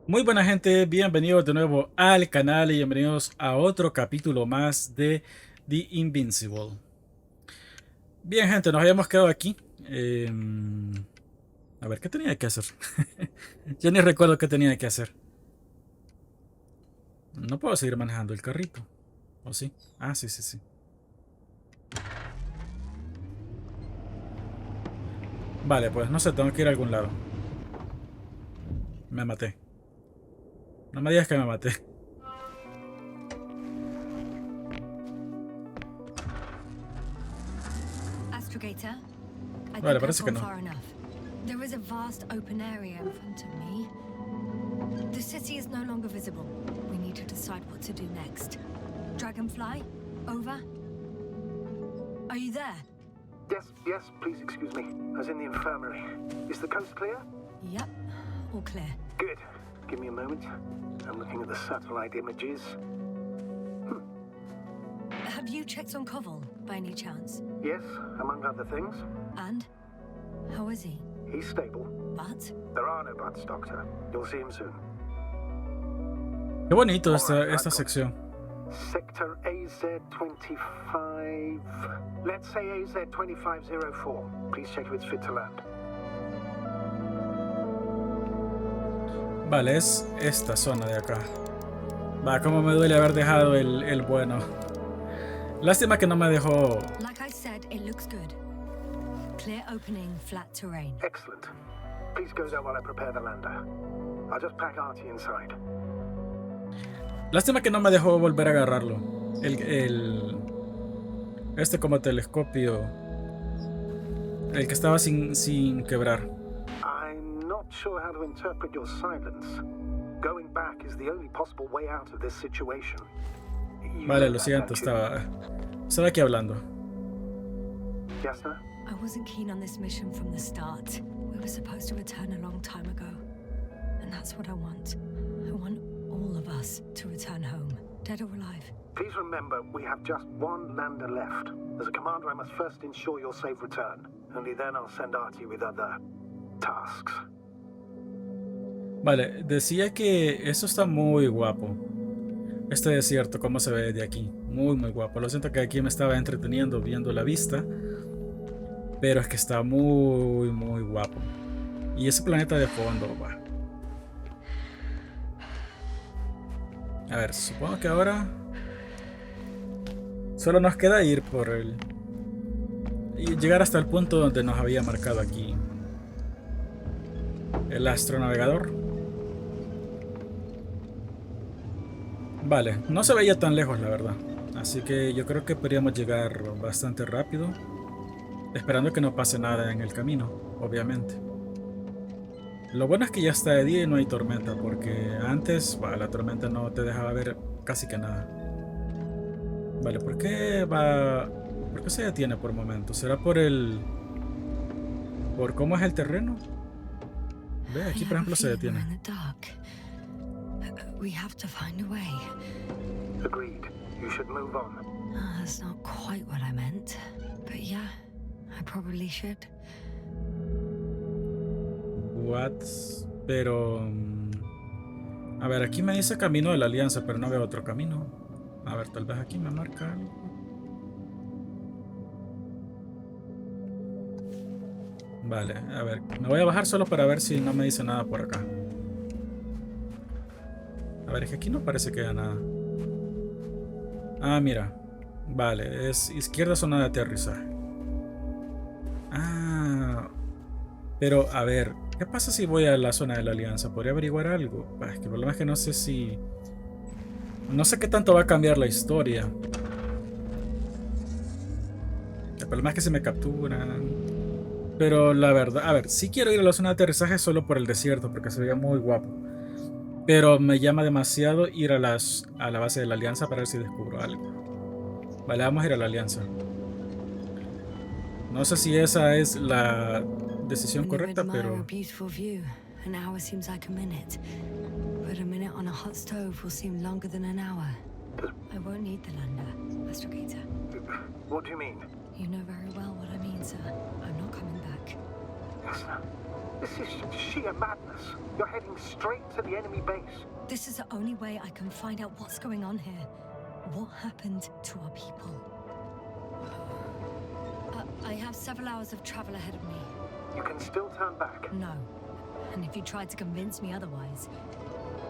Muy buena gente, bienvenidos de nuevo al canal y bienvenidos a otro capítulo más de The Invincible. Bien gente, nos habíamos quedado aquí. A ver, ¿qué tenía que hacer? Yo ni recuerdo qué tenía que hacer. No puedo seguir manejando el carrito. ¿O sí? Ah, sí, sí, sí. Vale, pues no sé, tengo que ir a algún lado. Me maté. No me digas que me maté. Astrogator, I Vale, think I've parece que gone no. far enough. There is a vast open area in front of me. The city is no longer visible. We need to decide what to do next. Dragonfly, over. Are you there? Yes, please excuse me. I was in the infirmary. Is the coast clear? Yep, all clear. Good. Give me a moment. I'm looking at the satellite images. Have you checked on Koval, by any chance? Yes, among other things. And? How is he? He's stable. But? There are no buts, Doctor. You'll see him soon. Qué bonito esta sección. Sector AZ-25... Let's say AZ-2504. Please check if it's fit to land. Vale, es esta zona de acá. Va, como me duele haber dejado el bueno. Lástima que no me dejó. Like I said, it looks good. Clear opening, flat terrain. Excellent. Please go there while I prepare the lander. I'll just pack Artie inside. Lástima que no me dejó volver a agarrarlo. Este como telescopio. El que estaba sin quebrar. I'm not sure how to interpret your silence. Going back is the only possible way out of this situation. Vale, lo siento, estaba aquí hablando. Yes, sir? I wasn't keen on this mission from the start. We were supposed to return a long time ago. And that's what I want. I want all of us to return home, dead or alive. Please remember, we have just one lander left. As a commander, I must first ensure your safe return. Only then I'll send Artie with other tasks. Vale, decía que eso está muy guapo. Este desierto, cómo se ve de aquí. Muy, muy guapo. Lo siento que aquí me estaba entreteniendo viendo la vista. Pero es que está muy, muy guapo. Y ese planeta de fondo, va. A ver, supongo que ahora solo nos queda ir por el... y llegar hasta el punto donde nos había marcado aquí el astronavegador. Vale, no se veía tan lejos la verdad. Así que yo creo que podríamos llegar bastante rápido. Esperando que no pase nada en el camino, obviamente. Lo bueno es que ya está de día y no hay tormenta, porque antes la tormenta no te dejaba ver casi que nada. Vale, ¿por qué se detiene por momentos? ¿Será por cómo es el terreno? Ve, aquí por ejemplo se detiene. Agreed. You should move on. That's not quite what I meant. But yeah, I probably should. What? Pero... a ver, aquí me dice camino de la alianza, pero no veo otro camino. A ver, tal vez aquí me marca algo. Vale, a ver, me voy a bajar solo para ver si no me dice nada por acá. A ver, es que aquí no parece que haya nada. Ah, mira. Vale, es izquierda zona de aterrizaje. Ah, pero a ver, ¿qué pasa si voy a la zona de la alianza? ¿Podría averiguar algo? Es que el problema es que no sé si... no sé qué tanto va a cambiar la historia. El problema es que se me capturan. Pero la verdad, a ver, sí quiero ir a la zona de aterrizaje solo por el desierto, porque se veía muy guapo. Pero me llama demasiado ir a la base de la alianza para ver si descubro algo. Vale, vamos a ir a la alianza. No sé si esa es la decisión correcta, pero... An hour seems like a minute, but a minute on a hot stove will seem longer than an hour. I won't need the lander, Astrogator. What do you mean? You know very well what I mean, sir. I'm not coming back. Yes, sir. This is sheer madness. You're heading straight to the enemy base. This is the only way I can find out what's going on here. What happened to our people? I have several hours of travel ahead of me. You can still turn back. No. And if you try to convince me otherwise,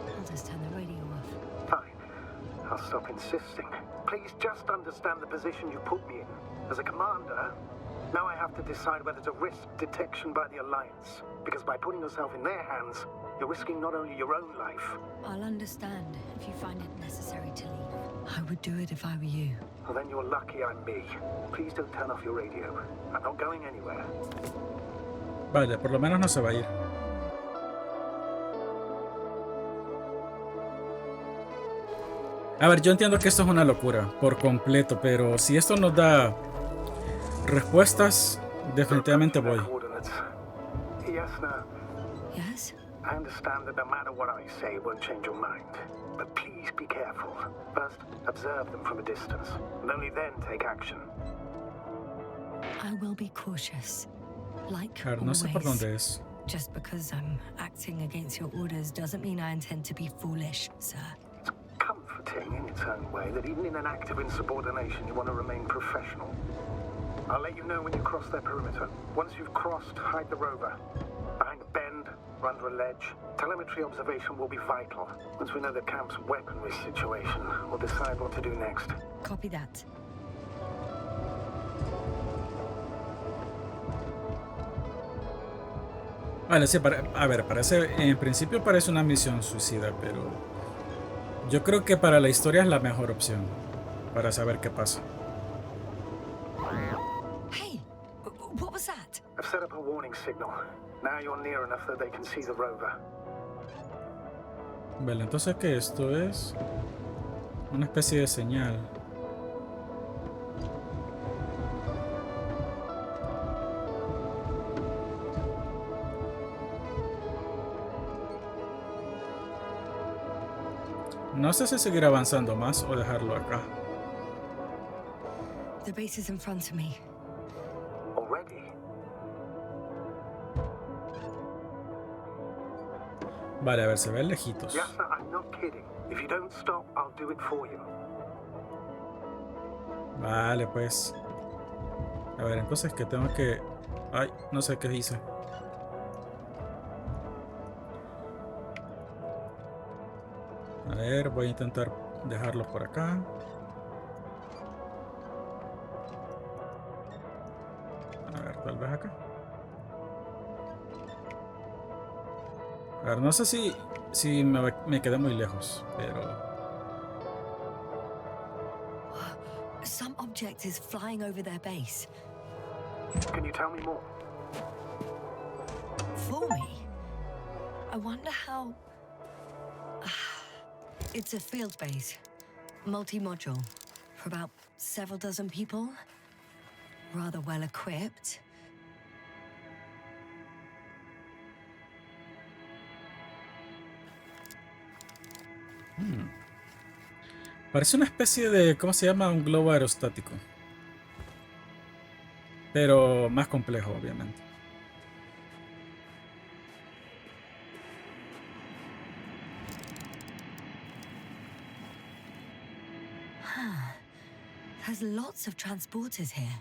I'll just turn the radio off. Fine. I'll stop insisting. Please just understand the position you put me in. As a commander, now I have to decide whether to risk detection by the Alliance. Because by putting yourself in their hands, you're risking not only your own life. I'll understand if you find it necessary to leave. I would do it if I were you. Well, then you're lucky I'm me. Please don't turn off your radio. I'm not going anywhere. Vale, por lo menos no se va a ir. A ver, yo entiendo que esto es una locura por completo, pero si esto nos da respuestas, definitivamente voy. Yes, now. Yes? I understand that no matter what I say, it won't change your mind. But please be careful. First, observe them from a distance, and only then take action. I will be cautious. Like A ver, no sé por always. dónde es. Just because I'm acting against your orders doesn't mean I intend to be foolish, sir. It's comforting in its own way that even in an act of insubordination, you want to remain professional. I'll let you know when you cross their perimeter. Once you've crossed, hide the rover. Behind a bend, or under a ledge. Telemetry observation will be vital. Once we know the camp's weaponry situation, we'll decide what to do next. Copy that. Vale, sí, a ver, parece, en principio parece una misión suicida, pero yo creo que para la historia es la mejor opción, para saber qué pasa. Hey, what was that? I've set up a warning signal. Now you're near enough that they can see the rover. Vale, entonces que esto es una especie de señal. No sé si seguir avanzando más o dejarlo acá. The base is in front of me. Already? Vale, a ver, se ven lejitos. Yes, sir, I'm not kidding. If you don't stop, I'll do it for you. Vale, pues. A ver, entonces que tengo que... Ay, no sé qué hice. A ver, voy a intentar dejarlo por acá. A ver, tal vez acá. A ver, no sé si me quedé muy lejos, pero... Some object is flying over their base. Can you tell me more? For me? I wonder how... It's a field base. Multi-module. For about several dozen people. Rather well equipped. Parece una especie de... ¿Cómo se llama? Un globo aerostático. Pero más complejo, obviamente. There's lots of transporters here.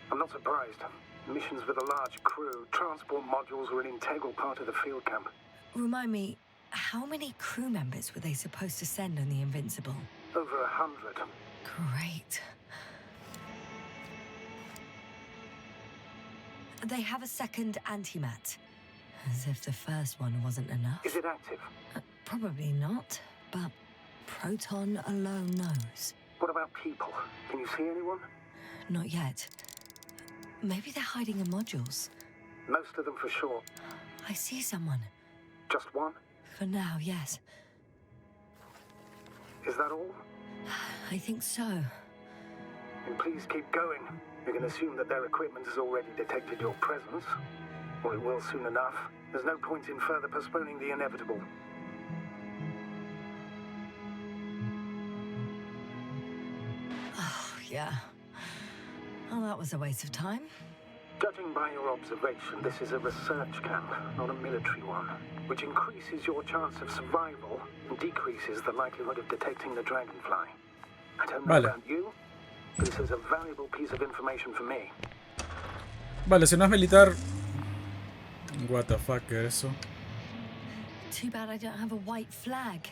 I'm not surprised. Missions with a large crew, transport modules were an integral part of the field camp. Remind me, how many crew members were they supposed to send on the Invincible? Over 100. Great. They have a second antimat. As if the first one wasn't enough. Is it active? Probably not, but Proton alone knows. What about people? Can you see anyone? Not yet. Maybe they're hiding in modules. Most of them for sure. I see someone. Just one? For now, yes. Is that all? I think so. Then please keep going. You can assume that their equipment has already detected your presence. Or it will soon enough. There's no point in further postponing the inevitable. Oh, yeah. Well, that was a waste of time. Judging by your observation, this is a research camp, not a military one, which increases your chance of survival and decreases the likelihood of detecting the dragonfly. I don't know about you, but this is a valuable piece of information for me. Vale, si no es militar... What the fuck, ¿qué es eso? Too bad I don't have a white flag.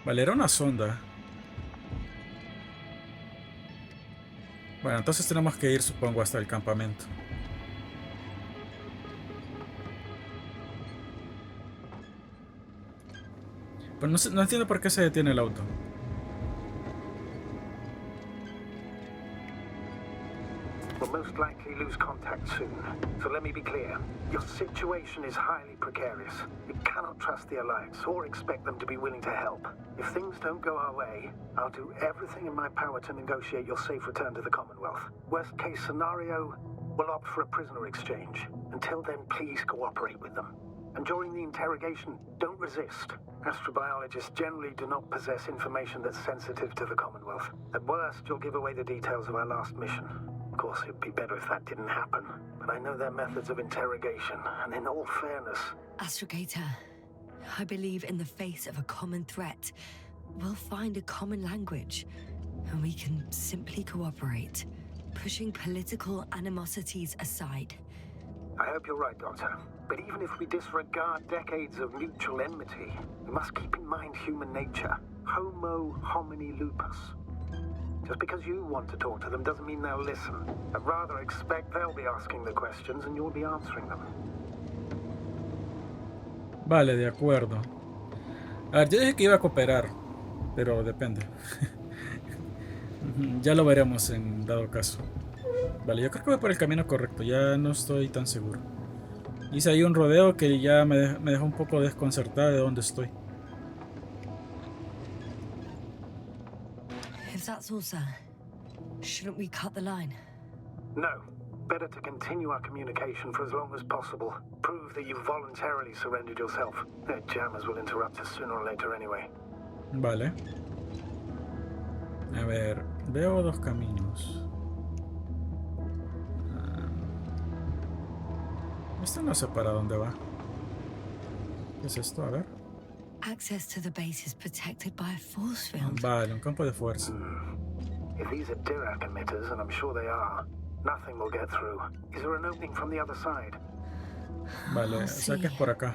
Vale, era una sonda. Bueno, entonces tenemos que ir, supongo, hasta el campamento. Pues no entiendo por qué se detiene el auto. We'll most likely lose contact soon, so let me be clear. Your situation is highly precarious. You cannot trust the Alliance or expect them to be willing to help. If things don't go our way, I'll do everything in my power to negotiate your safe return to the Commonwealth. Worst case scenario, we'll opt for a prisoner exchange. Until then, please cooperate with them. And during the interrogation, don't resist. Astrobiologists generally do not possess information that's sensitive to the Commonwealth. At worst, you'll give away the details of our last mission. Of course, it'd be better if that didn't happen, but I know their methods of interrogation, and in all fairness... Astrogator, I believe in the face of a common threat, we'll find a common language, and we can simply cooperate, pushing political animosities aside. I hope you're right, Doctor. But even if we disregard decades of mutual enmity, we must keep in mind human nature. Homo homini lupus. Just because you want to talk to them doesn't mean they'll listen. I'd rather expect they'll be asking the questions and you'll be answering them. Vale, de acuerdo. A ver, yo dije que iba a cooperar, pero depende. Ya lo veremos en dado caso. Vale, yo creo que voy por el camino correcto, ya no estoy tan seguro. Hice ahí un rodeo que ya me dejó un poco desconcertada de dónde estoy. If that's all, sir, shouldn't we cut the line? No. Better to continue our communication for as long as possible. Prove that you voluntarily surrendered yourself. Their jammers will interrupt us sooner or later anyway. Vale. A ver, veo dos caminos. Este no sé para dónde va. ¿Qué es esto? A ver. Access to the base is protected by a force field. Vale, un campo de fuerza. If these are Dirac emitters, and I'm sure they are, nothing will get through. Is there an opening from the other side? Vale, o sea que es por acá.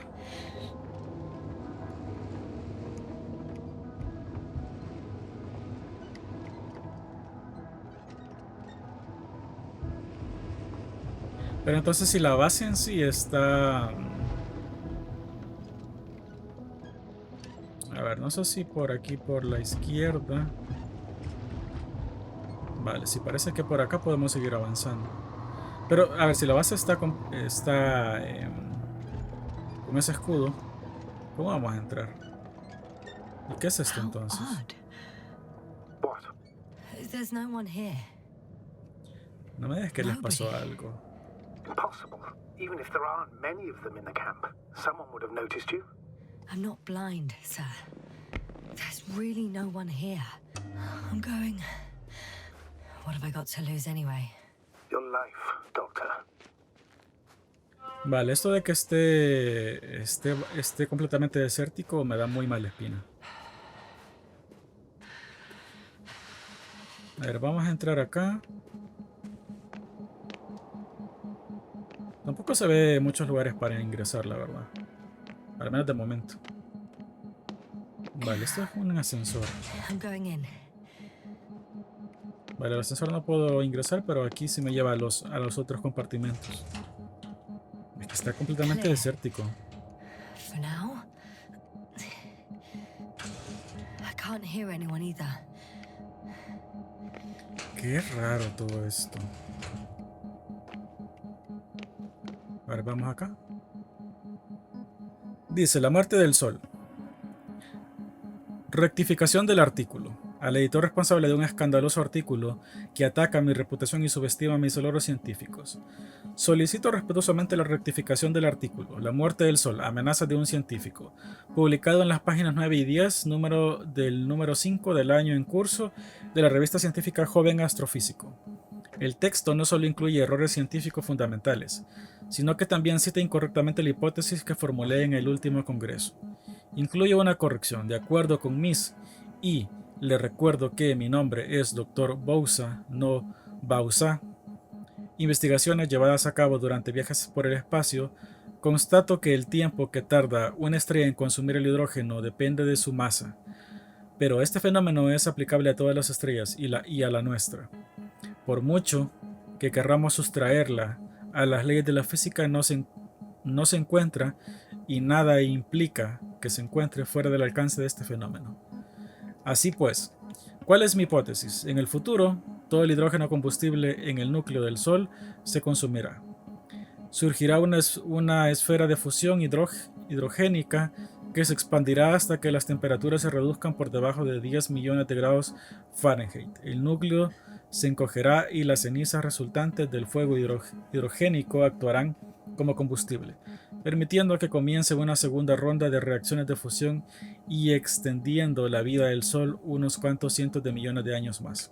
Pero entonces si la base en sí está... A ver, no sé si por aquí, por la izquierda. Vale, sí parece que por acá podemos seguir avanzando. Pero, a ver, si la base está con ese escudo, ¿cómo vamos a entrar? ¿Y qué es esto entonces? What? There's no one here. No me digas que les pasó algo. Impossible. Even if there aren't many of them in the camp, someone would have noticed you. I'm not blind, sir. There's really no one here. I'm going. What have I got to lose anyway? Your life, Doctor. Vale, esto de que esté completamente desértico me da muy mala espina. A ver, vamos a entrar acá. Tampoco se ve muchos lugares para ingresar, la verdad. Al menos de momento. Vale, esto es un ascensor. I'm going in. Vale, el ascensor no puedo ingresar, pero aquí sí me lleva a los otros compartimentos. Es que está completamente desértico. For now, I can't hear anyone either. Qué raro todo esto. A ver, vamos acá. Dice, la muerte del sol. Rectificación del artículo. Al editor responsable de un escandaloso artículo que ataca mi reputación y subestima mis logros científicos. Solicito respetuosamente la rectificación del artículo La muerte del sol, amenazas de un científico, publicado en las páginas 9 y 10, número 5 del año en curso de la revista científica Joven Astrofísico. El texto no solo incluye errores científicos fundamentales, sino que también cita incorrectamente la hipótesis que formulé en el último congreso. Incluye una corrección, de acuerdo con Miss, y le recuerdo que mi nombre es Dr. Bousa, no Bausa. Investigaciones llevadas a cabo durante viajes por el espacio, constato que el tiempo que tarda una estrella en consumir el hidrógeno depende de su masa, pero este fenómeno es aplicable a todas las estrellas y a la nuestra. Por mucho que querramos sustraerla a las leyes de la física, no se encuentra, y nada implica que se encuentre fuera del alcance de este fenómeno. Así pues, ¿cuál es mi hipótesis? En el futuro, todo el hidrógeno combustible en el núcleo del Sol se consumirá. Surgirá una esfera de fusión hidrogénica que se expandirá hasta que las temperaturas se reduzcan por debajo de 10 millones de grados Fahrenheit. El núcleo se encogerá y las cenizas resultantes del fuego hidrogénico actuarán como combustible, permitiendo que comience una segunda ronda de reacciones de fusión y extendiendo la vida del Sol unos cuantos cientos de millones de años más.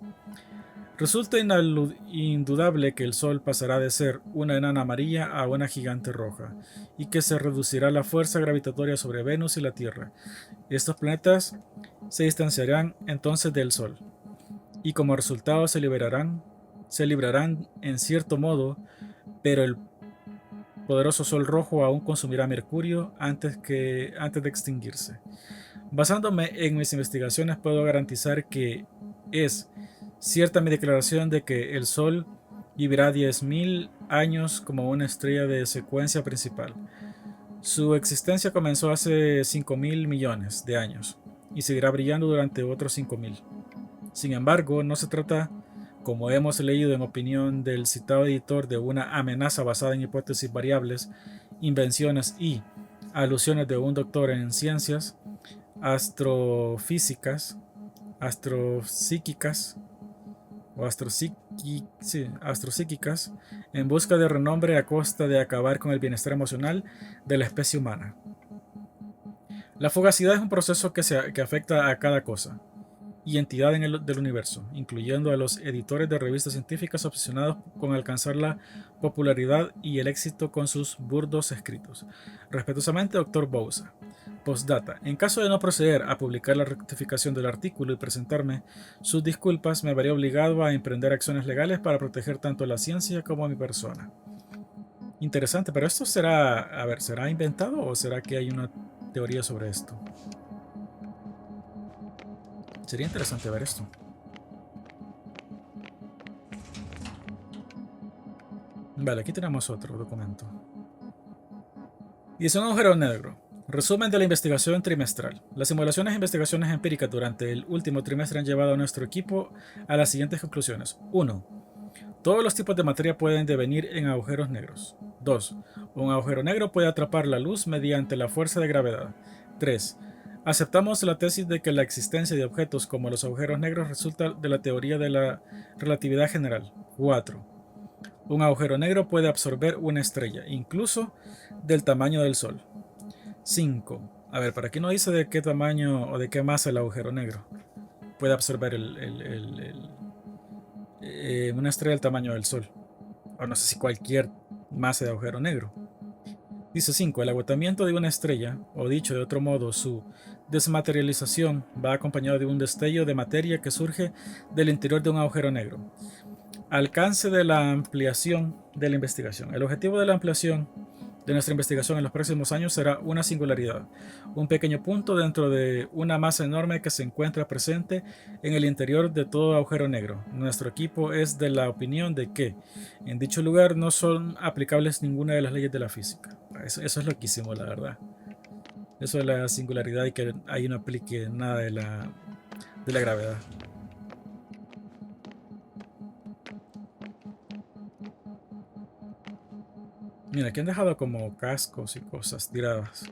Resulta indudable que el Sol pasará de ser una enana amarilla a una gigante roja, y que se reducirá la fuerza gravitatoria sobre Venus y la Tierra. Estos planetas se distanciarán entonces del Sol, y como resultado se librarán en cierto modo, pero el poderoso Sol rojo aún consumirá mercurio antes de extinguirse. Basándome en mis investigaciones, puedo garantizar que es cierta mi declaración de que el Sol vivirá 10.000 años como una estrella de secuencia principal. Su existencia comenzó hace 5.000 millones de años y seguirá brillando durante otros 5.000. Sin embargo, no se trata, como hemos leído en opinión del citado editor, de una amenaza basada en hipótesis variables, invenciones y alusiones de un doctor en ciencias astrofísicas, astropsíquicas astropsíquicas en busca de renombre a costa de acabar con el bienestar emocional de la especie humana. La fugacidad es un proceso que afecta a cada cosa y entidad del universo, incluyendo a los editores de revistas científicas obsesionados con alcanzar la popularidad y el éxito con sus burdos escritos. Respetuosamente, Dr. Bousa. Postdata. En caso de no proceder a publicar la rectificación del artículo y presentarme sus disculpas, me veré obligado a emprender acciones legales para proteger tanto la ciencia como a mi persona. Interesante, pero esto ¿será inventado o será que hay una teoría sobre esto? Sería interesante ver esto. Vale, aquí tenemos otro documento. Y es un agujero negro. Resumen de la investigación trimestral. Las simulaciones e investigaciones empíricas durante el último trimestre han llevado a nuestro equipo a las siguientes conclusiones. 1. Todos los tipos de materia pueden devenir en agujeros negros. 2. Un agujero negro puede atrapar la luz mediante la fuerza de gravedad. 3. Aceptamos la tesis de que la existencia de objetos como los agujeros negros resulta de la teoría de la relatividad general. 4. Un agujero negro puede absorber una estrella, incluso del tamaño del Sol. 5. Por aquí no dice de qué tamaño o de qué masa el agujero negro puede absorber una estrella del tamaño del Sol. O no sé si cualquier masa de agujero negro. Dice 5. El agotamiento de una estrella, o dicho de otro modo, su desmaterialización, va acompañado de un destello de materia que surge del interior de un agujero negro. Alcance de la ampliación de la investigación. El objetivo de la ampliación de nuestra investigación en los próximos años será una singularidad, un pequeño punto dentro de una masa enorme que se encuentra presente en el interior de todo agujero negro. Nuestro equipo es de la opinión de que en dicho lugar no son aplicables ninguna de las leyes de la física. Eso es loquísimo, la verdad. Eso de la singularidad y que ahí no aplique nada de la gravedad. Mira, aquí han dejado como cascos y cosas tiradas.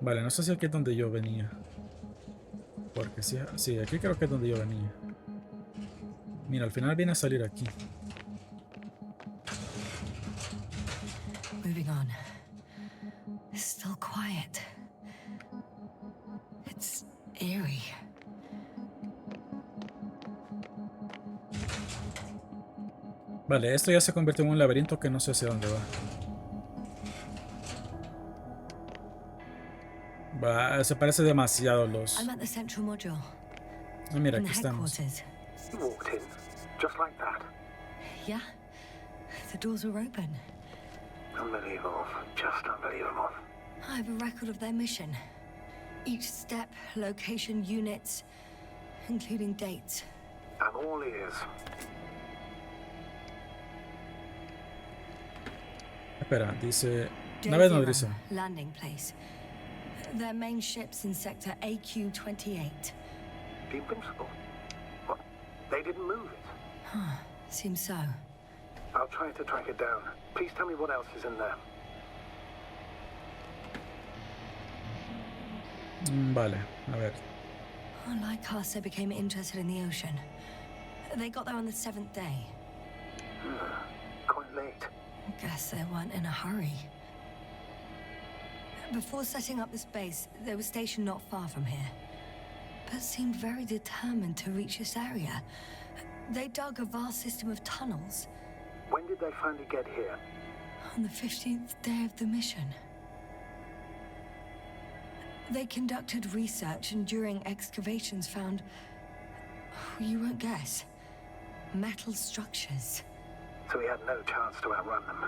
Vale, no sé si aquí es donde yo venía. Porque sí, aquí creo que es donde yo venía. Mira, al final viene a salir aquí. Moving on. It's still quiet. It's eerie. Vale, esto ya se convierte en un laberinto que no sé hacia dónde va. Se parece demasiado a los... I'm at the central module, Ah, mira, in the aquí estamos. headquarters. You walked in, just like that. Yeah, the doors were open. Unbelievable. Just unbelievable. I have a record of their mission. Each step, location, units, including dates. I'm all ears. Espera, dice... Day Nave zero, nodriza. landing place. Their main ship's in sector AQ-28. The Invincible. What? They didn't move it. Seems so. I'll try to track it down. Please tell me what else is in there. Vale, a ver. Like us, they became interested in the ocean. They got there on the 7th day. Quite late. Guess they weren't in a hurry. Before setting up this base, they were stationed not far from here, but seemed very determined to reach this area. They dug a vast system of tunnels When did they finally get here? on the 15th day of the mission. They conducted research and during excavations found, you won't guess, metal structures. So we had no chance to outrun them.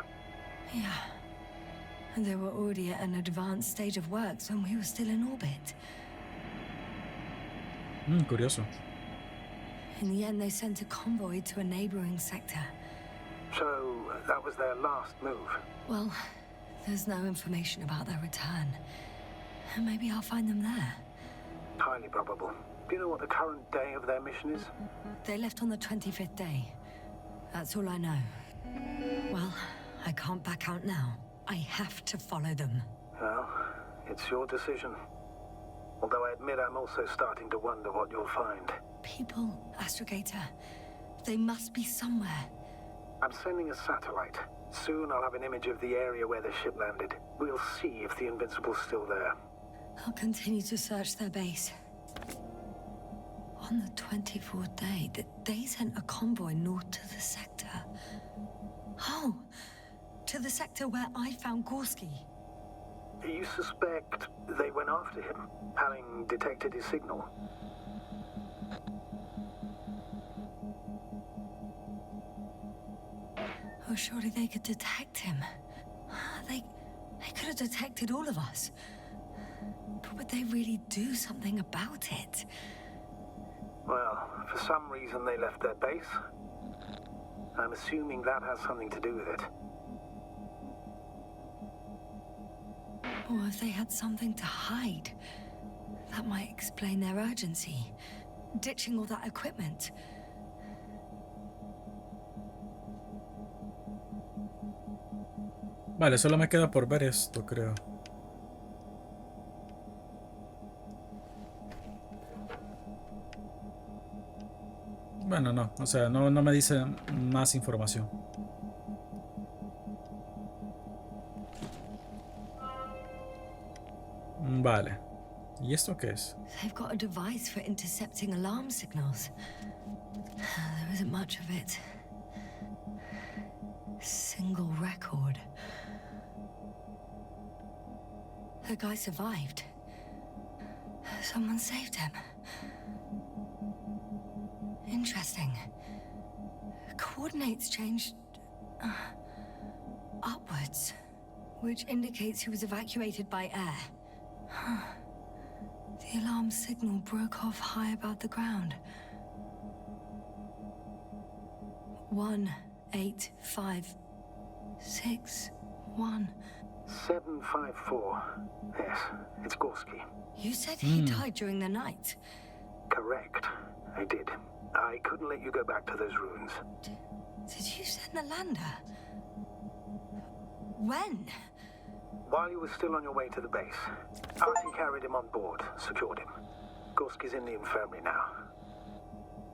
Yeah. And they were already at an advanced stage of works when we were still in orbit. Curioso. In the end, they sent a convoy to a neighboring sector. So that was their last move. Well, there's no information about their return. Maybe I'll find them there. Highly probable. Do you know what the current day of their mission is? They left on the 25th day. That's all I know. Well, I can't back out now. I have to follow them. Well, it's your decision. Although I admit I'm also starting to wonder what you'll find. People, Astrogator. They must be somewhere. I'm sending a satellite. Soon I'll have an image of the area where the ship landed. We'll see if the Invincible's still there. I'll continue to search their base. On the 24th day, they sent a convoy north to the sector. Oh, to the sector where I found Gorski. You suspect they went after him, having detected his signal? Oh, surely they could detect him. They could have detected all of us. But would they really do something about it? Well, for some reason they left their base. I'm assuming that has something to do with it. Or if they had something to hide, that might explain their urgency. Ditching all that equipment. Vale, solo me queda por ver esto, creo. Bueno, no, o sea, no me dice más información. Vale. ¿Y esto qué es? They've got a device for intercepting alarm signals. There isn't much of it. Single record. The guy survived. Someone saved him. Interesting. Coordinates changed upwards, which indicates he was evacuated by air. The alarm signal broke off high above the ground. 18561. 754. Yes, it's Gorski. You said he died during the night. Correct. I did. I couldn't let you go back to those ruins. Did you send the lander? When? While you were still on your way to the base, Artie carried him on board, secured him. Gorski's in the infirmary now.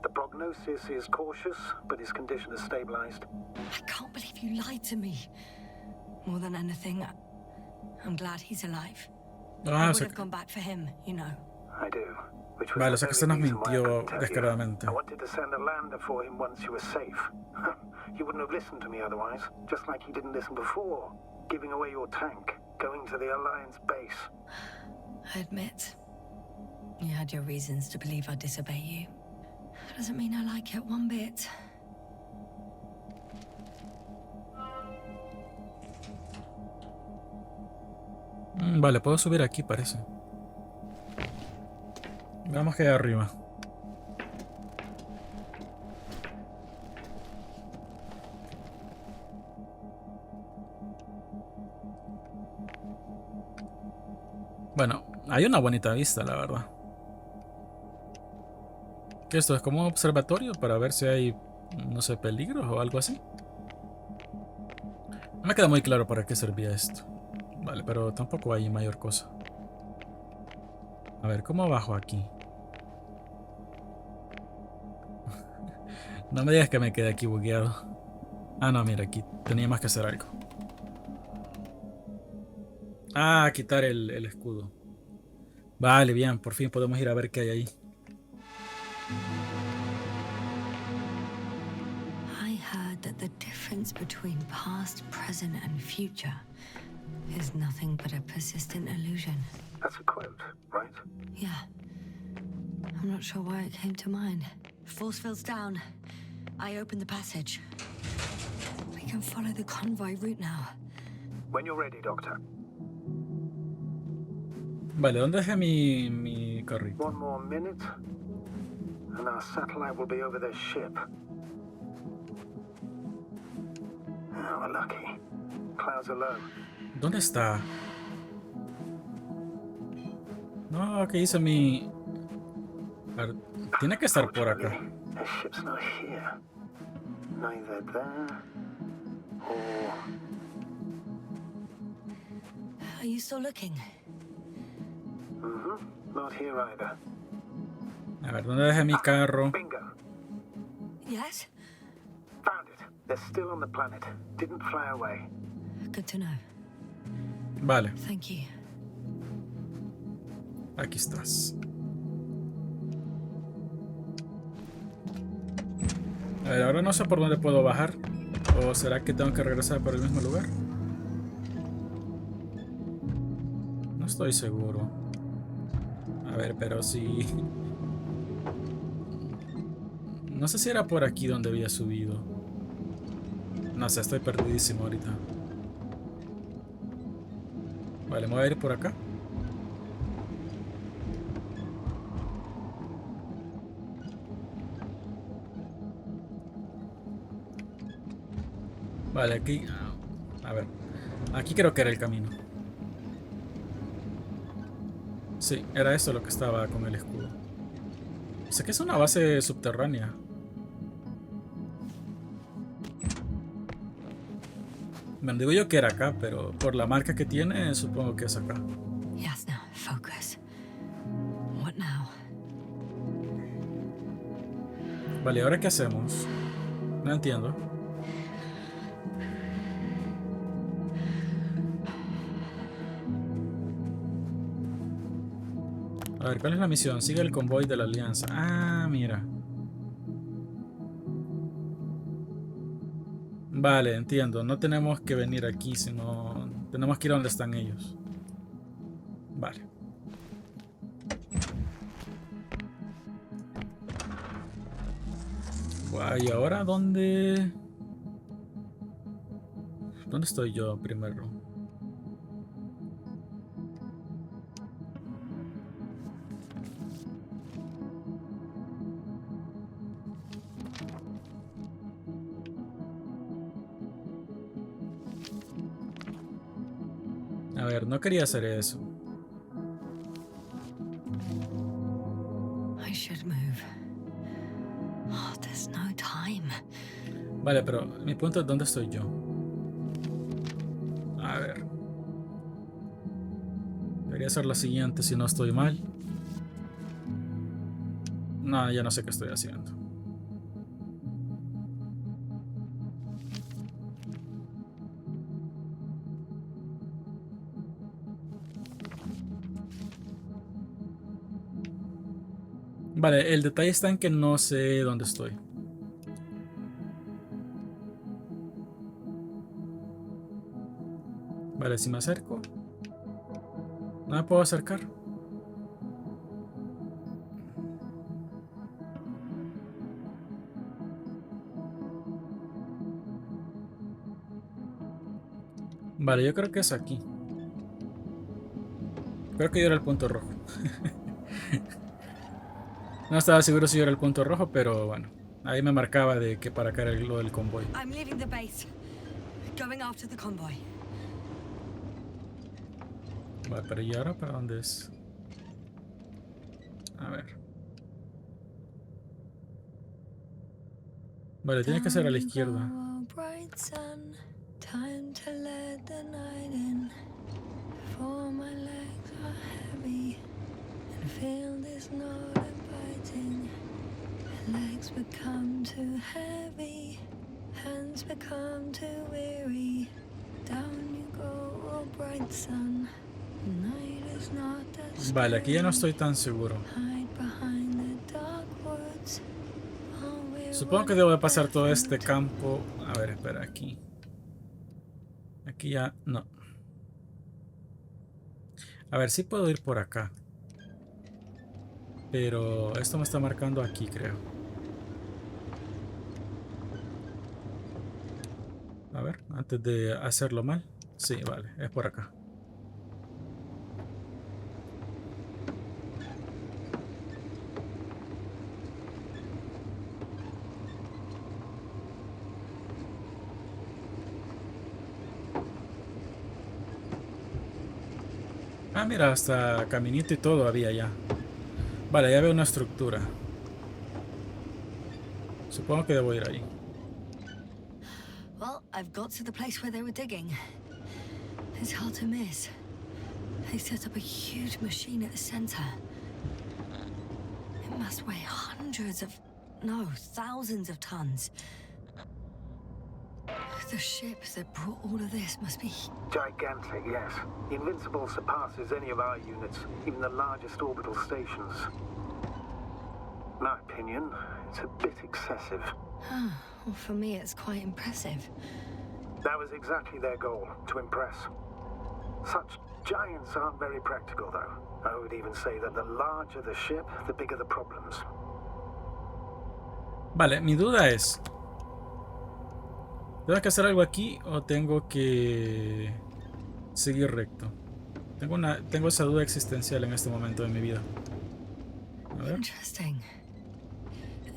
The prognosis is cautious, but his condition has stabilized. I can't believe you lied to me. More than anything, I'm glad he's alive. I Ah, o would sea, have gone back for him, you know. I do. which was Vale, o the sea que very se nos reason why I mintió couldn't tell you. descaradamente. I wanted to send a lander for him once you were safe. You wouldn't have listened to me otherwise, just like you didn't listen before, giving away your tank, going to the Alliance base. I admit, you had your reasons to believe I'd disobey you. Doesn't mean I like it one bit. Vale, puedo subir aquí, parece. Veamos que hay arriba. Bueno, hay una bonita vista, la verdad. ¿Qué esto es como un observatorio para ver si hay, no sé, peligros o algo así? No me queda muy claro para qué servía esto. Vale, pero tampoco hay mayor cosa. A ver, ¿cómo bajo aquí? No me digas que me quedé aquí bugueado. Ah, no, mira, aquí tenía más que hacer algo. Ah, quitar el escudo. Vale, bien, por fin podemos ir a ver qué hay ahí. I heard that the difference between past, present, and future is nothing but a persistent illusion. That's a quote, right? Yeah. I'm not sure why it came to mind. Force field's down. I opened the passage. We can follow the convoy route now. When you're ready, Doctor. Vale, ¿dónde dejé mi carrito? One more minute, and our satellite will be over their ship. Oh, we're lucky. Clouds are low. ¿Dónde está? No, ¿qué hice mi...? A ver, tiene que estar por acá. Unfortunately, their ship's not here. Neither there or... Are you still looking? Not here either. A ver, ¿dónde dejé mi carro? Bingo. Yes? Found it. They're still on the planet. Didn't fly away. Good to know. Vale, Thank you. aquí estás. A ver, ahora no sé por dónde puedo bajar. ¿O será que tengo que regresar por el mismo lugar? No estoy seguro. A ver, pero sí. No sé si era por aquí donde había subido. No sé, estoy perdidísimo ahorita. Vale, me voy a ir por acá. Vale, aquí... A ver. Aquí creo que era el camino. Sí, era eso lo que estaba con el escudo. Sé que es una base subterránea. Me digo yo que era acá, pero por la marca que tiene, supongo que es acá. Yes, now, focus. What now? Vale, ¿ahora qué hacemos? No entiendo. A ver, ¿cuál es la misión? Sigue el convoy de la Alianza. Ah, mira. Vale, entiendo. No tenemos que venir aquí, sino tenemos que ir a donde están ellos. Vale. Guay, ¿y ahora dónde? ¿Dónde estoy yo primero? A ver, no quería hacer eso. I should move. Oh, there's no time. Vale, pero mi punto es dónde estoy yo. A ver. Debería ser lo siguiente si no estoy mal. No, ya no sé qué estoy haciendo. Vale, el detalle está en que no sé dónde estoy. Vale, si me acerco, no me puedo acercar. Vale, yo creo que es aquí. Creo que yo era el punto rojo. No estaba seguro si yo era el punto rojo, pero bueno. Ahí me marcaba de que para acá era lo del convoy. I'm leaving the base. Going after the convoy. Vale, pero ¿y ahora para dónde es? A ver. Vale, tiene que ser a la izquierda. Time to let the night in. For my legs are heavy and feel this knot biting. Legs become too heavy, hands become too weary. Down you go, oh bright sun. Night is not as Vale, aquí ya no estoy tan seguro. hide behind the dark woods. Supongo que debo de pasar todo este campo. A ver, espera, aquí. Aquí ya no. A ver, sí puedo ir por acá. Pero esto me está marcando aquí, creo. A ver, antes de hacerlo mal. Sí, vale, es por acá. Ah, mira, hasta caminito y todo había ya. Vale, ya veo una estructura. Supongo que debo ir ahí. Well, I've got to the place where they were digging. It's hard to miss. They set up a huge machine at the center. It must weigh hundreds of, no, thousands of tons. The ship that brought all of this must be Gigantic, yes. The Invincible surpasses any of our units, even the largest orbital stations. In my opinion, it's a bit excessive. well, for me, it's quite impressive. That was exactly their goal, to impress. Such giants aren't very practical, though. I would even say that the larger the ship, the bigger the problems. Vale, mi duda es... ¿tengo que hacer algo aquí o tengo que seguir recto? Tengo esa duda existencial en este momento de mi vida. A ver. Interesting.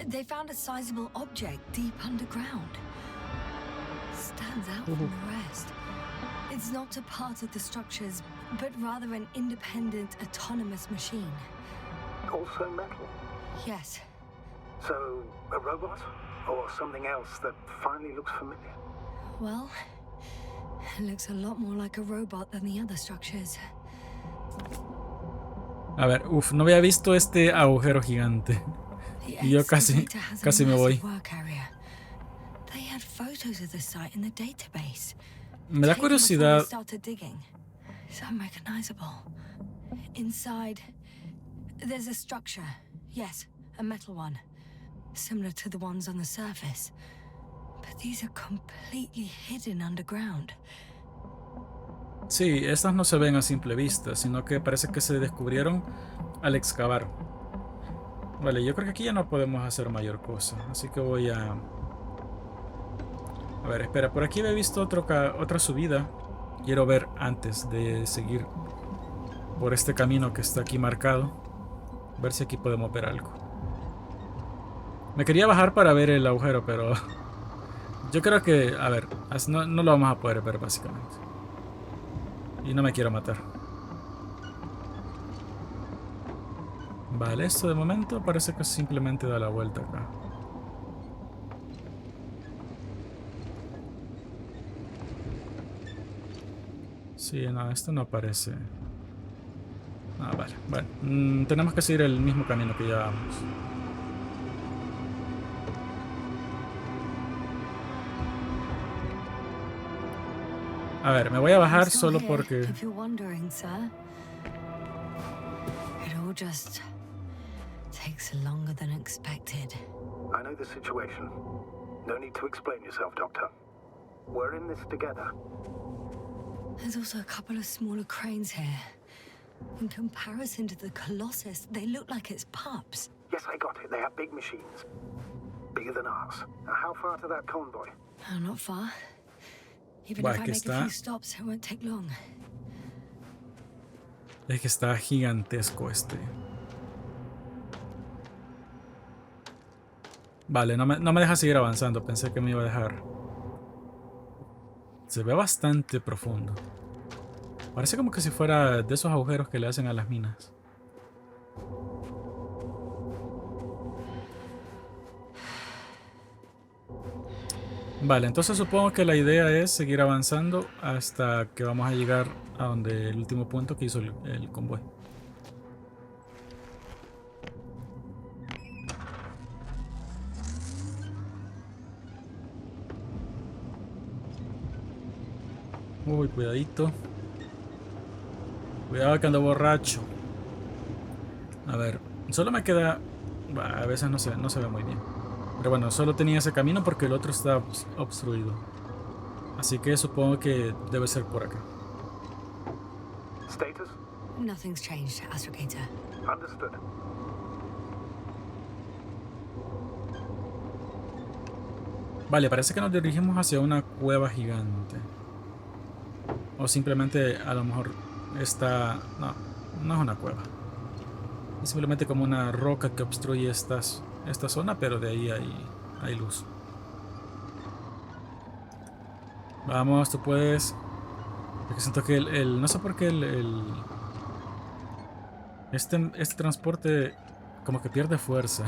They found a sizable object deep underground. Stands out from the rest. It's not a part of the structures, but rather an independent, autonomous machine. Also metal. Yes. So, a robot? Or something else that finally looks familiar? Well, it looks a lot more like a robot than the other structures. A ver, no había visto este agujero gigante. Y yo casi me voy. They had photos of the site in the database. Me da curiosidad. It's unrecognizable. Inside, there's a structure. Yes, a metal one. Similar to the ones on the surface. But these are completely hidden underground. Sí, estas no se ven a simple vista, sino que parece que se descubrieron al excavar. Vale, yo creo que aquí ya no podemos hacer mayor cosa, así que voy a... A ver, espera, por aquí había visto otra subida. Quiero ver antes de seguir por este camino que está aquí marcado. Ver si aquí podemos ver algo. Me quería bajar para ver el agujero, pero... yo creo que... a ver, no lo vamos a poder ver básicamente. Y no me quiero matar. Vale, esto de momento parece que simplemente da la vuelta acá. Sí, no, esto no parece... ah, vale, bueno. Tenemos que seguir el mismo camino que llevábamos. A ver, me voy a bajar solo porque... Takes longer than expected. I know the situation. No need to explain yourself, Doctor. We're in this together. There's also a couple of smaller cranes here. In comparison to the Colossus, they look like it's pups. Yes, I got it. They have big machines. Bigger than ours. Now, how far to that convoy? Oh, not far. Even Buah, if I que make a está- few stops, it won't take long. Es que está gigantesco este. Vale, no me deja seguir avanzando. Pensé que me iba a dejar. Se ve bastante profundo. Parece como que si fuera de esos agujeros que le hacen a las minas. Vale, entonces supongo que la idea es seguir avanzando hasta que vamos a llegar a donde el último punto que hizo el convoy. Uy, cuidadito. Cuidado que ando borracho. A ver, solo me queda... Bah, a veces no se ve muy bien. Pero bueno, solo tenía ese camino porque el otro está obstruido. Así que supongo que debe ser por acá. Status? Nothing's changed, Astrogator. Understood. Vale, parece que nos dirigimos hacia una cueva gigante. O simplemente a lo mejor está... No, no es una cueva. Es simplemente como una roca que obstruye esta zona, pero de ahí hay luz. Vamos, tú puedes. Porque siento que no sé por qué este transporte como que pierde fuerza.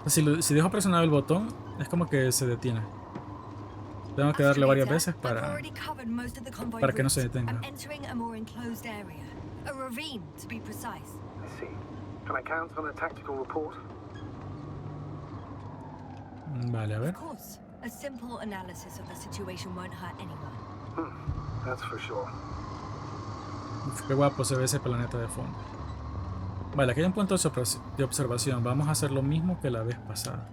Si dejo presionado el botón, es como que se detiene. Tengo que darle varias veces para que no se detenga. I see. Can I count on a tactical report? Vale, a ver. Of course. A simple analysis of the situation won't hurt anyone. That's for sure. Uf, qué guapo se ve ese planeta de fondo. Vale, aquí hay un punto de observación. Vamos a hacer lo mismo que la vez pasada.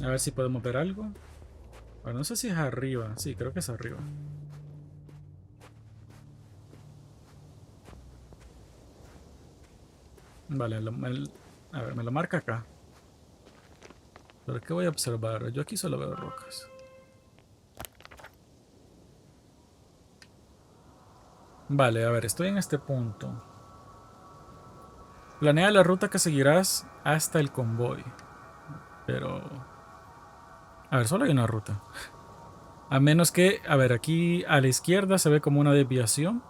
A ver si podemos ver algo. Bueno, no sé si es arriba. Sí, creo que es arriba. Vale, a ver, me lo marca acá. ¿Pero qué voy a observar? Yo aquí solo veo rocas. Vale, a ver, estoy en este punto. Planea la ruta que seguirás hasta el convoy. Pero... A ver, solo hay una ruta. A menos que... A ver, aquí a la izquierda se ve como una desviación.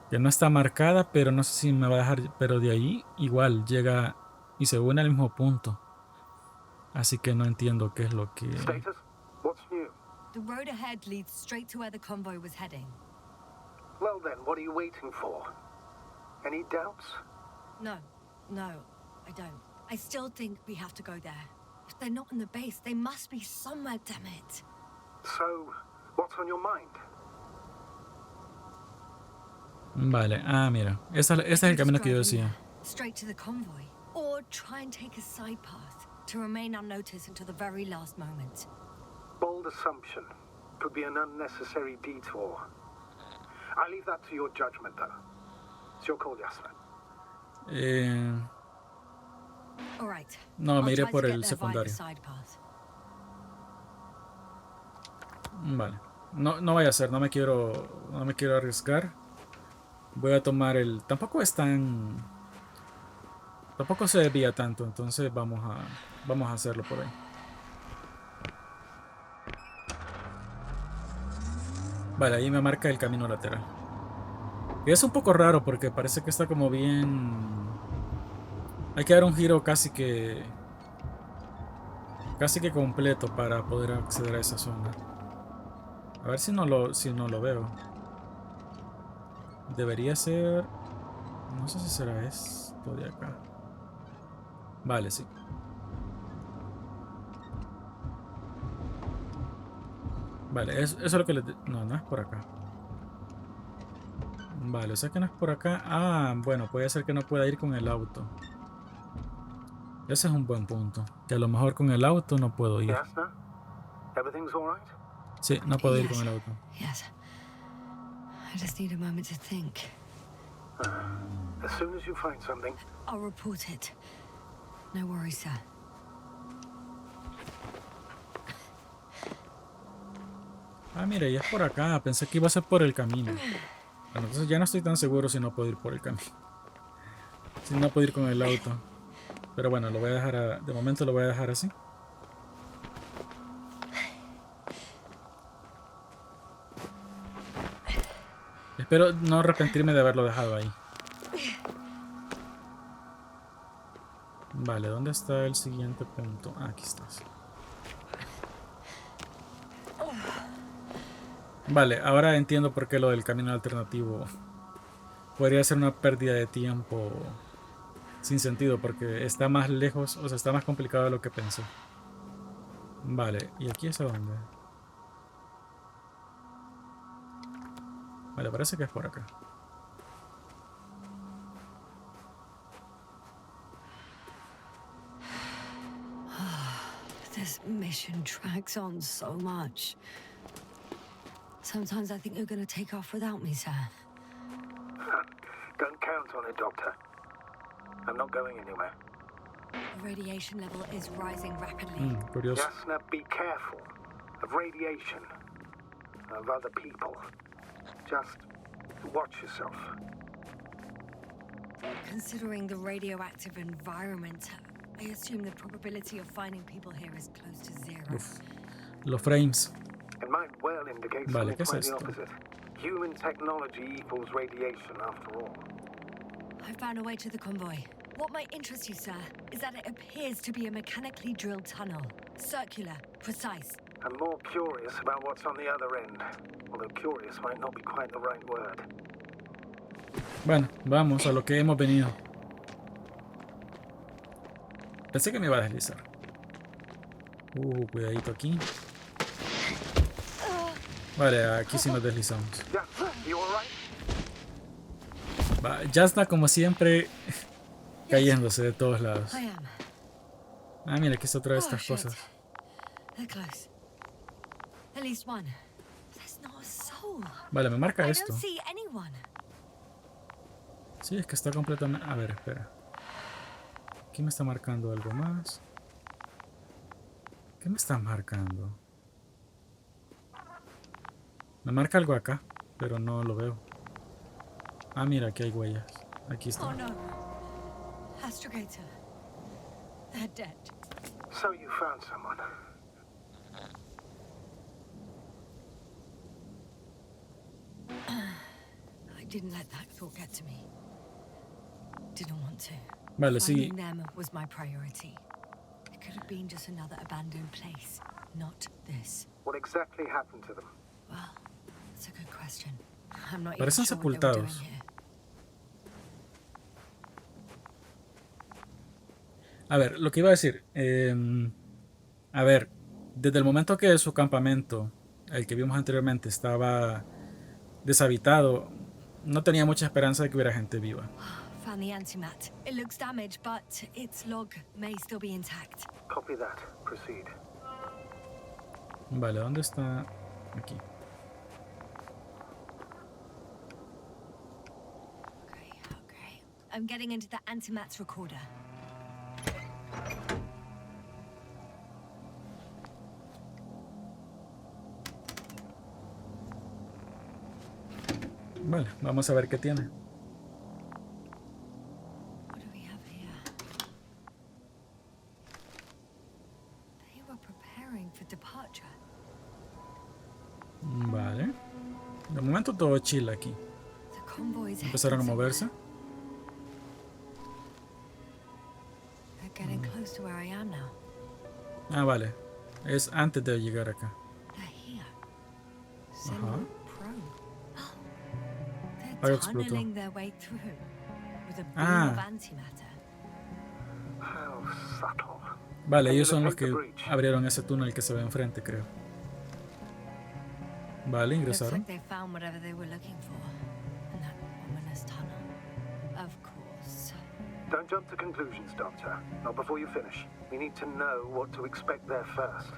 Que no está marcada, pero no sé si me va a dejar... Pero de ahí igual llega y se une al mismo punto. Así que no entiendo qué es lo que... Status? What's new? The road ahead leads straight to where the convoy was heading. Well then, what are you waiting for? Any doubts? No, I don't. I still think we have to go there. If they're not in the base, they must be somewhere, damn it. So, what's on your mind? Vale, mira. Este es el camino que yo decía. Straight to the convoy. Or try and take a side path to remain unnoticed until the very last moment. Bold assumption. Could be an unnecessary detour. I leave that to your judgment, though. It's your call, Jasper. All right. No, me I'll iré try por to get el there via the secundario. side path. Vale. No vaya a ser, no me quiero arriesgar. Voy a tomar el... Tampoco se desvía tanto, entonces vamos a hacerlo por ahí. Vale, ahí me marca el camino lateral. Y es un poco raro porque parece que está como bien... Hay que dar un giro casi que completo para poder acceder a esa zona. A ver si no lo veo. Debería ser... No sé si será esto de acá. Vale, sí. Vale, eso es lo que les... No es por acá. Vale, o sea que no es por acá. Ah, bueno, puede ser que no pueda ir con el auto. Ese es un buen punto. Que a lo mejor con el auto no puedo ir. Yes, no? Everything's all right? Sí, no puedo ir con Yes. el auto. Yes. I just need a moment to think. As soon as you find something, I'll report it. No worries, sir. Ah, mira, ya es por acá. Pensé que iba a ser por el camino. Bueno, entonces ya no estoy tan seguro si no puedo ir por el camino. Si no puedo ir con el auto. Pero bueno, lo voy a dejar de momento lo voy a dejar así. Espero no arrepentirme de haberlo dejado ahí. Vale, ¿dónde está el siguiente punto? Ah, aquí estás. Vale, ahora entiendo por qué lo del camino alternativo podría ser una pérdida de tiempo sin sentido, porque está más lejos, o sea, está más complicado de lo que pensé. Vale, ¿y aquí es a dónde? Vale, parece que es por acá. This mission drags on so much. Sometimes I think you're going to take off without me, sir. don't count on it, Doctor. I'm not going anywhere. The radiation level is rising rapidly. Curioso. Just now be careful of radiation, of other people. Just watch yourself. Considering the radioactive environment, I assume the probability of finding people here is close to zero. Uf, los frames. It might well indicate Vale, something ¿qué es quite the esto? opposite. Human technology equals radiation, after all. I found a way to the convoy. What might interest you, sir, is that it appears to be a mechanically drilled tunnel. Circular, precise. I'm more curious about what's on the other end. Although curious might not be quite the right word. Bueno, vamos a lo que hemos venido. Pensé que me iba a deslizar. Cuidadito aquí. Vale, aquí sí nos deslizamos. Yeah, you all right? Va, ya está como siempre cayéndose de todos lados. I am. Ah, mira, aquí está otra de Oh, estas shit. cosas. They're close. At least one. There's not a soul. Vale, me marca I esto. don't see anyone. Sí, es que está completamente... A ver, espera. Aquí me está marcando algo más. ¿Qué me está marcando? Me marca algo acá, pero no lo veo. Ah, mira, aquí hay huellas. Aquí Oh está. no. Astrogator. They're dead. So you found someone. I didn't let that thought get to me. Didn't want to. Vale, sí. Finding them was my priority. It could have been just another abandoned place, not this. What exactly happened to them? Well, that's a good question. I'm not even Parecen sure what they were doing sepultados. here. A ver, lo que iba a decir. A ver, desde el momento que su campamento, el que vimos anteriormente, estaba deshabitado, no tenía mucha esperanza de que hubiera gente viva. Found the antimat. It looks damaged, but its log may still be intact. Copy that. Proceed. Vale, ¿dónde está? Aquí. Okay. I'm getting into the antimat's recorder. Vale, vamos a ver qué tiene. What do we have here? They were preparing for departure. Vale. De momento todo chill aquí. The convoy's Empezaron a heading moverse. somewhere. They're getting close to where I am now. Ah, vale. Es antes de llegar acá. They're here. Ajá. Sending probe. Ahí They're explotó. tunneling their way through with a beam Ah. of antimatter. How subtle. Vale, Can ellos you son los locate que the breach? abrieron ese túnel que se ve enfrente, creo. Vale, Looks ingresaron. like they found whatever they were looking for. And that Don't jump to conclusions, Doctor. Not before you finish. We need to know what to expect there first.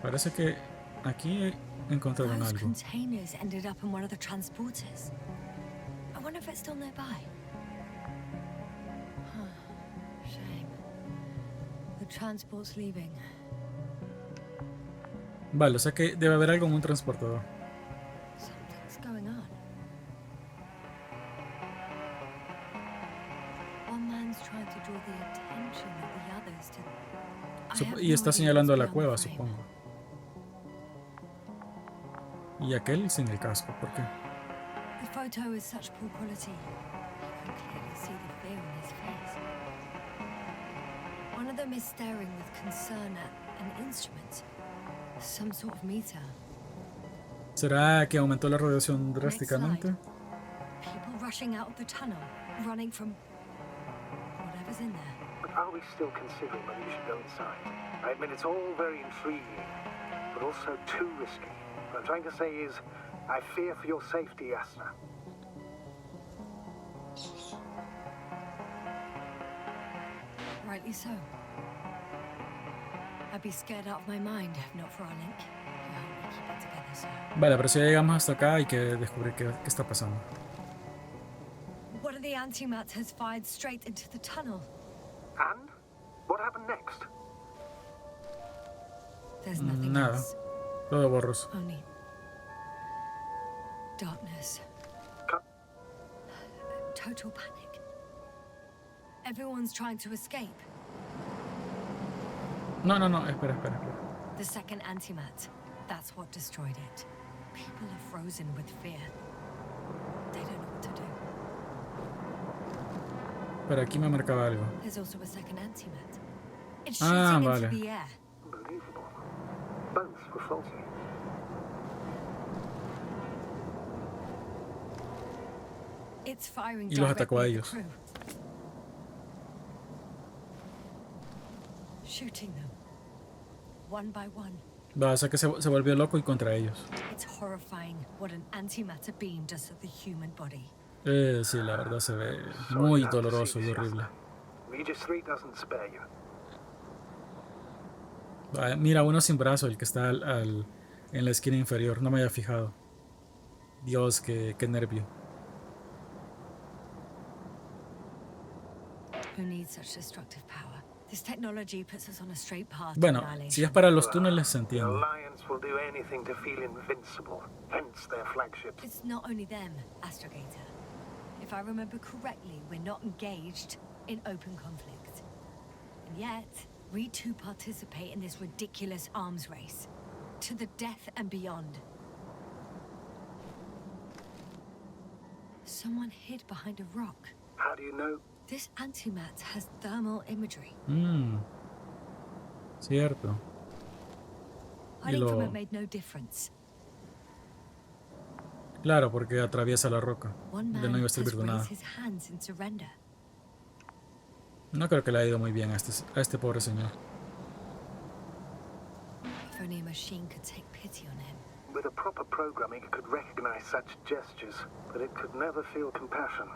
Parece que aquí encontraron Those algo. containers ended up in one of the transporters. I wonder if it's still nearby. Shame. The transport's leaving. Vale, o sea que debe haber algo en un transportador. Something's going on. One man's trying to draw the attention of the others to. I have Y no está idea señalando a what's la beyond cueva, the frame. supongo. Y aquel sin el casco, ¿por qué? The photo is such poor quality. You can clearly see the fear on his face. One of them is staring with concern at an instrument. Some sort of meter. ¿Será que aumentó la radiación drásticamente? People rushing out of the tunnel, running from whatever's in there. But are we still considering whether you should go inside? I admit it's all very intriguing, but also too risky. What I'm trying to say is, I fear for your safety, Asna. Rightly so. I'd be scared out of my mind if not for our link. You help me keep it together, sir. Vale, pero si ya llegamos hasta acá hay que descubrir qué está pasando. One of the antimats has fired straight into the tunnel. And? What happened next? There's nothing Nada. else. Todo borroso. Only darkness. Cut. Total panic. Everyone's trying to escape. No, espera. The second antimat. That's what destroyed it. People are frozen with fear. They don't know what to do. Pero aquí me marcaba algo. There's also a second antimat. It's Ah, shooting vale. into the air. Unbelievable. Both were faulty. It's firing Y los atacó a directly at the ellos. crew. Shooting them. One by one. Va, o sea que se volvió loco y contra ellos. It's horrifying what an antimatter beam does to the human body. Sí, la verdad se ve muy doloroso y horrible. Regis 3 doesn't spare you. Va, mira, uno sin brazo, el que está en la esquina inferior. No me había fijado. Dios, qué nervio. Who needs such destructive power? This technology puts us on a straight path to Bueno, annihilation. si es para los túneles se The entiende. Alliance will do anything to feel invincible, hence their flagship. It's not only them, Astrogator. If I remember correctly, we're not engaged in open conflict. And yet, we too participate in this ridiculous arms race. To the death and beyond. Someone hid behind a rock. How do you know? This antimat has thermal imagery. Cierto. Hiding lo- from it made no difference. Claro, porque atraviesa la roca. One De man no iba a has servir de nada. raised his hands in surrender. No creo que le haya ido muy bien a este pobre señor. If only a machine could take pity on him. With a proper programming, it could recognize such gestures, but it could never feel compassion.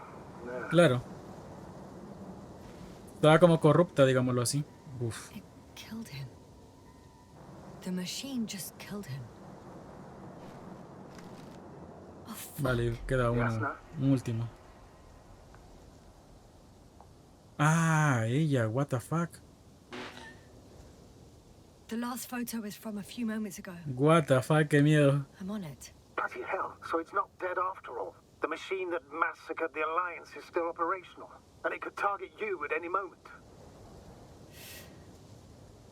No. Claro. Estaba como corrupta, digámoslo así. Uf. It killed him. The machine just killed him. Oh, fuck. Vale, queda uno. Jasna. Un último. Ah, ella, what the fuck. The last photo is from a few moments ago. What the fuck, qué miedo. I'm on it. Bloody hell, so it's not dead after all. The machine that massacred the Alliance is still operational, and it could target you at any moment.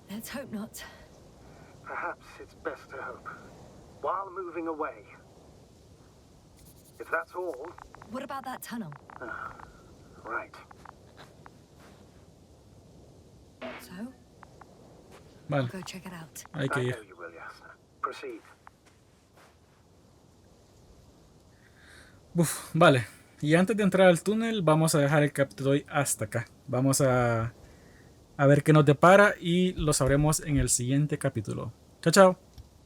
Let's hope not. Perhaps it's best to hope. While moving away. If that's all, What about that tunnel? right. So, Vale, go check it out. hay que I ir. know you will, Jasna. Proceed. Uf, vale. Y antes de entrar al túnel, vamos a dejar el capítulo de hoy hasta acá. Vamos a ver qué nos depara y lo sabremos en el siguiente capítulo. Chao, chao.